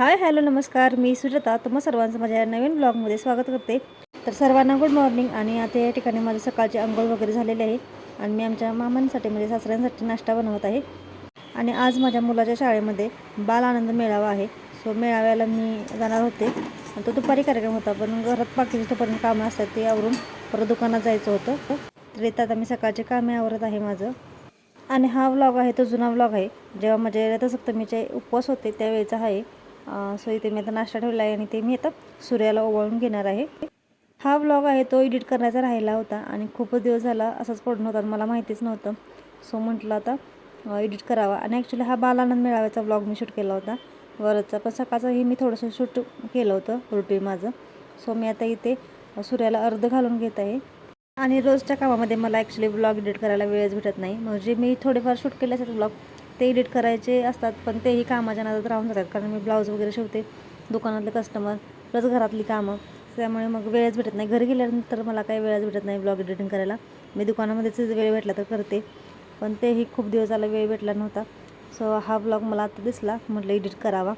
Hi hello नमस्कार, मी सुजाता तुम्हा सर्वांचं माझ्या नवीन ब्लॉगमध्ये स्वागत करते. तर सर्वांना गुड मॉर्निंग. आणि आता या ठिकाणी माझं सकाळचे अंघोळ वगैरे झालेले आहे आणि मी आमच्या मामांसाठी म्हणजे सासऱ्यांसाठी नाश्ता बनवत आहे. आणि आज माझ्या मुलाच्या शाळेमध्ये बाल आनंद मेळावा आहे. सो मेळाव्याला मी जाणार होते. तो दुपारी कार्यक्रम होता, पण घरात बाकीचे तोपर्यंत कामं असतात ते आवरून परत दुकानात जायचं होतं. तर इथं आता मी सकाळचे कामे आवरत आहे माझं. आणि हा व्लॉग आहे तो जुना व्लॉग आहे, जेव्हा माझे रथसप्तमीचे उपवास होते त्यावेळेचा आहे. सो इथे मी आता नाश्ता ठेवला आहे आणि ते मी आता सूर्याला ओवाळून घेणार आहे. हा व्लॉग आहे तो एडिट करण्याचा राहिला होता आणि खूपच दिवस झाला असाच पडून होता, मला माहितीच नव्हतं. सो म्हटलं आता एडिट करावा. आणि ॲक्च्युली हा बालानंद मेळाव्याचा व्लॉग मी शूट केला होता वरचा, पण सकाळचंही मी थोडंसं शूट केलं होतं रुटीन माझं. सो मी आता इथे सूर्याला अर्ध घालून घेत आहे. आणि रोजच्या कामामध्ये मला ॲक्च्युली व्लॉग एडिट करायला वेळच भेटत नाही. म्हणजे मी थोडेफार शूट केले असतात व्लॉग, ते एडिट करायचे असतात, पण तेही कामाच्या नादात राहून जातात. कारण मी ब्लाऊज वगैरे शिवते, दुकानातले कस्टमर प्लस घरातली कामं, त्यामुळे मग वेळच भेटत नाही. घरी गेल्यानंतर मला काही वेळच भेटत नाही ब्लॉग एडिटिंग करायला. मी दुकानामध्येच वेळ भेटला तर करते, पण तेही खूप दिवस झाला वेळ भेटला नव्हता. सो हा ब्लॉग मला आता दिसला, म्हटलं एडिट करावा.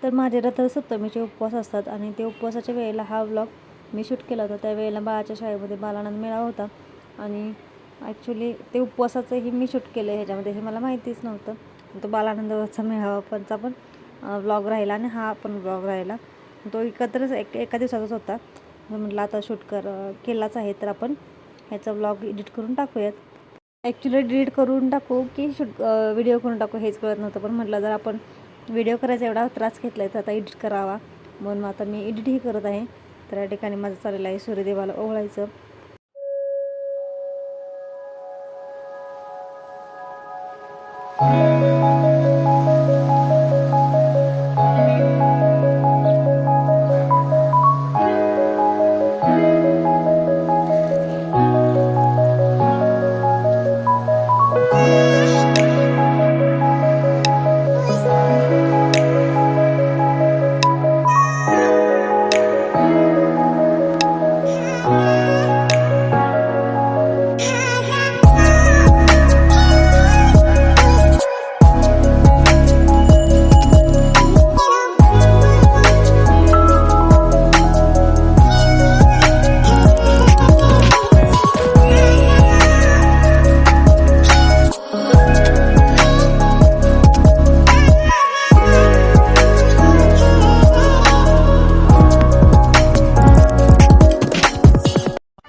तर माझे रथसप्तमीचे उपवास असतात आणि ते उपवासाच्या वेळेला हा व्लॉग मी शूट केला होता. त्यावेळेला बाळाच्या शाळेमध्ये बालानंद मेळावा होता आणि ॲक्च्युली ते उपवासाचंही मी शूट केलं आहे ह्याच्यामध्ये, हे मला माहितीच नव्हतं. तो बालानंदाचा मेळावा पणचा पण व्लॉग राहिला आणि हा पण व्लॉग राहिला. तो एकत्रच एका दिवसाचाच होता. म्हटलं आता शूट केलाच आहे तर आपण ह्याचा व्लॉग एडिट करून टाकूयात. ॲक्च्युली एडिट करून टाकू की व्हिडिओ करून टाकू हेच कळत नव्हतं, पण म्हटलं जर आपण व्हिडिओ करायचा एवढा त्रास घेतला आहे तर आता एडिट करावा, म्हणून आता मी एडिटही करत आहे. तर या ठिकाणी माझं चाललेलं आहे सूर्यदेवाला ओवाळायचं.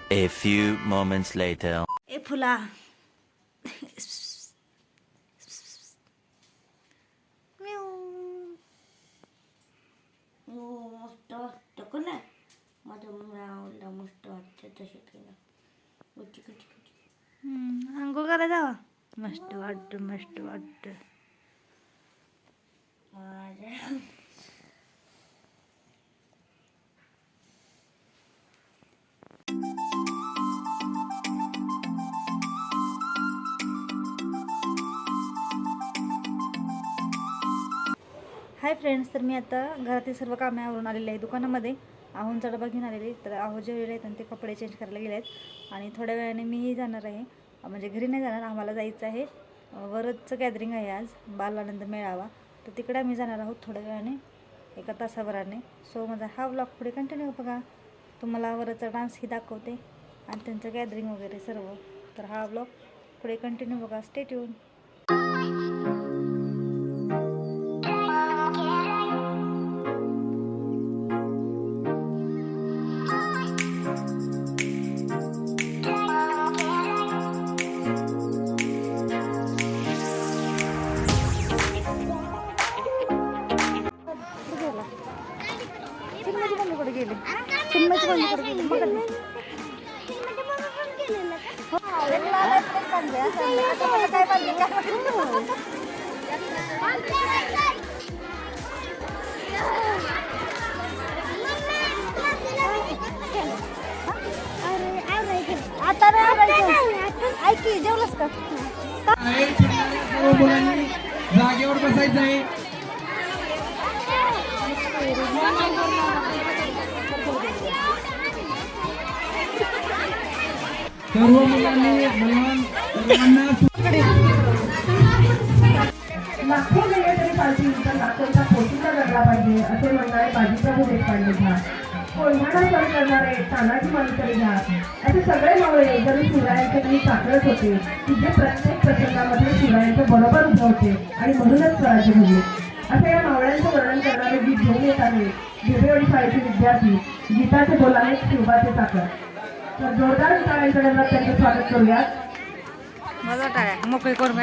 A few moments later. ए फुला मस्त वाटतं का नाही? माझं आवडलं, मस्त वाटतं तसे केलं. आंघोळ करायला जावा. मस्त वाटतं, मस्त वाटतं. हाय फ्रेंड्स, तर मी आता घरातील सर्व कामे आवरून आलेले आहे. दुकानामध्ये आहोंचा डबा घेऊन आलेले, तर आहो जेवलेले आहेत आणि ते कपडे चेंज करायला गेले आहेत. आणि थोड्या वेळाने मीही जाणार आहे, म्हणजे घरी नाही जाणार, आम्हाला जायचं आहे. वरदचं गॅदरिंग आहे आज, बालानंद मेळावा, तर तिकडे आम्ही जाणार आहोत थोड्या वेळाने, एका तासाभराने. सो माझा हा व्लॉग पुढे कंटिन्यू बघा. तुम्हाला वरदचा डान्सही दाखवते आणि त्यांचं गॅदरिंग वगैरे सर्व. तर हा व्लॉग पुढे कंटिन्यू बघा, स्टे ट्यून. चिन्मयची मम्मी कुठे गेली? चिन्मयची मम्मी कुठे गेली? मग काय पाहिजे आता ऐक की, जेवलंस का? जागेवर बसायचं आहे. सर्व मुलांनी मुलांना लाखो वेगवेगळ्या पार्टीनंतर लाखोचा पोटीचा झाला पाहिजे असे म्हणणारे बाजीप्रभू देशपांडे घ्या, कोल्हाडा सर करणारे तानाजी मालुसरे घ्या, असे सगळे मावळे जरी शिवरायांचे काही चाकरच होते की जे प्रत्येक प्रसंगामध्ये शिवरायांच्या बरोबर उभे होते आणि म्हणूनच स्वराज्य घडले. असे या मावळ्यांचं वर्णन करणारे गीत घेऊन येत आहे ढेबेवाडी शाळेचे विद्यार्थी गीताचे बोलाने शिवबाचे चाकर. तर जोरदार टाळ्यांकडे त्यांचे स्वागत करूयात. माझा टाळ्या मोकळी करून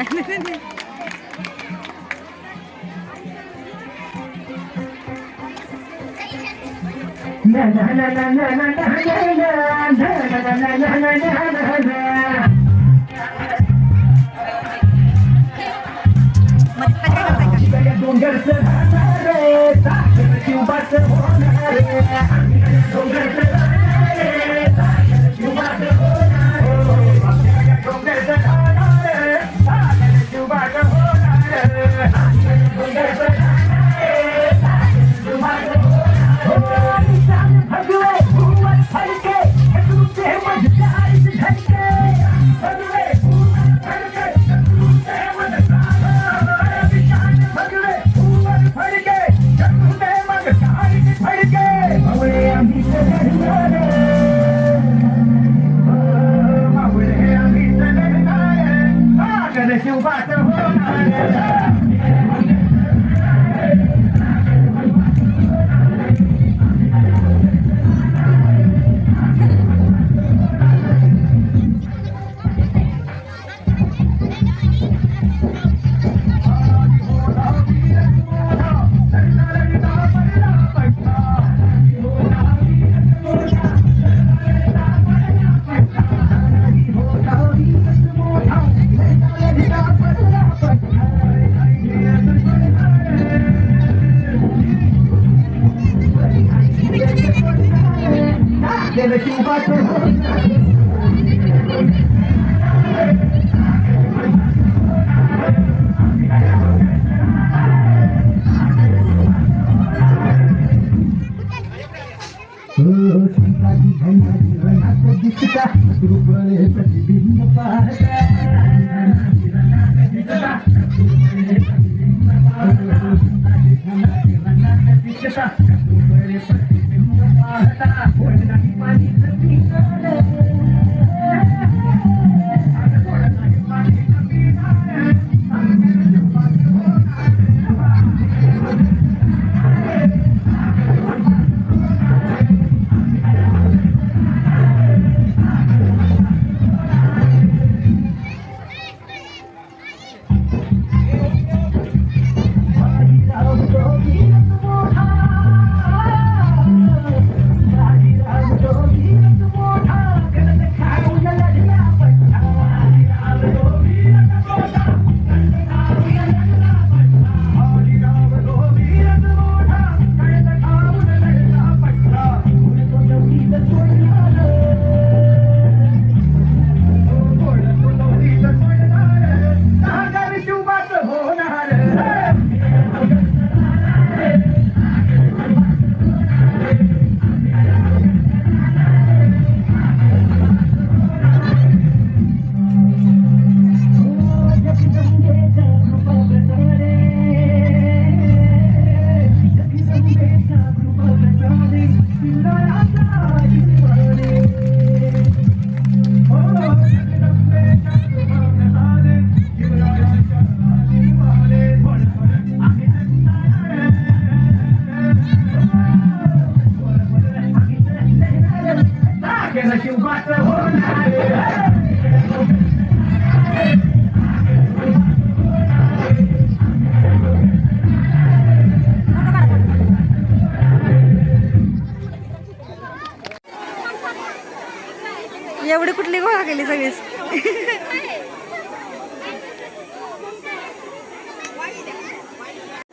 एवढी कुठली गोळा केली सगळीच.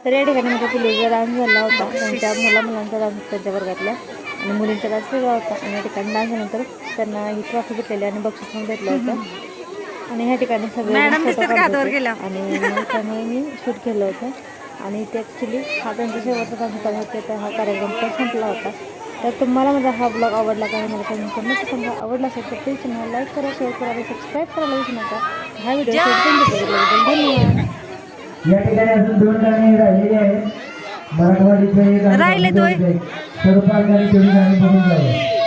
तर या ठिकाणी माझ्या पिल्लूचा डान्स झाला होता. त्यांच्या मुलांचा डान्स त्यांच्या वर्गातल्या आणि मुलींचा डान्स वेगळा होता. आणि या ठिकाणी डान्स झाल्यानंतर त्यांना ही ट्रॉफी भेटलेली आणि बक्षीस पण भेटलं होतं. आणि ह्या ठिकाणी सगळे आणि त्यामुळे मी शूट केलं होतं. आणि ते ॲक्च्युली हा त्यांचा शेवटचा डान्स होता, तर हा कार्यक्रम पण संपला होता. तर तुम्हाला माझा हा ब्लॉग आवडला का मला कमेंट करून नक्की सांगा. आवडला असेल तर प्लीज चॅनल लाईक करा, शेअर करा आणि सबस्क्राईब करायला विसरू नका. हा व्हिडिओ धन्यवाद. या ठिकाणी अजून 2 गाणी राहिलेली आहेत. मराठवाडीचं एक आणि राहिले तो बाकीचं एक. सर्व पालकांनी तेवढी गाणी बघून जावं.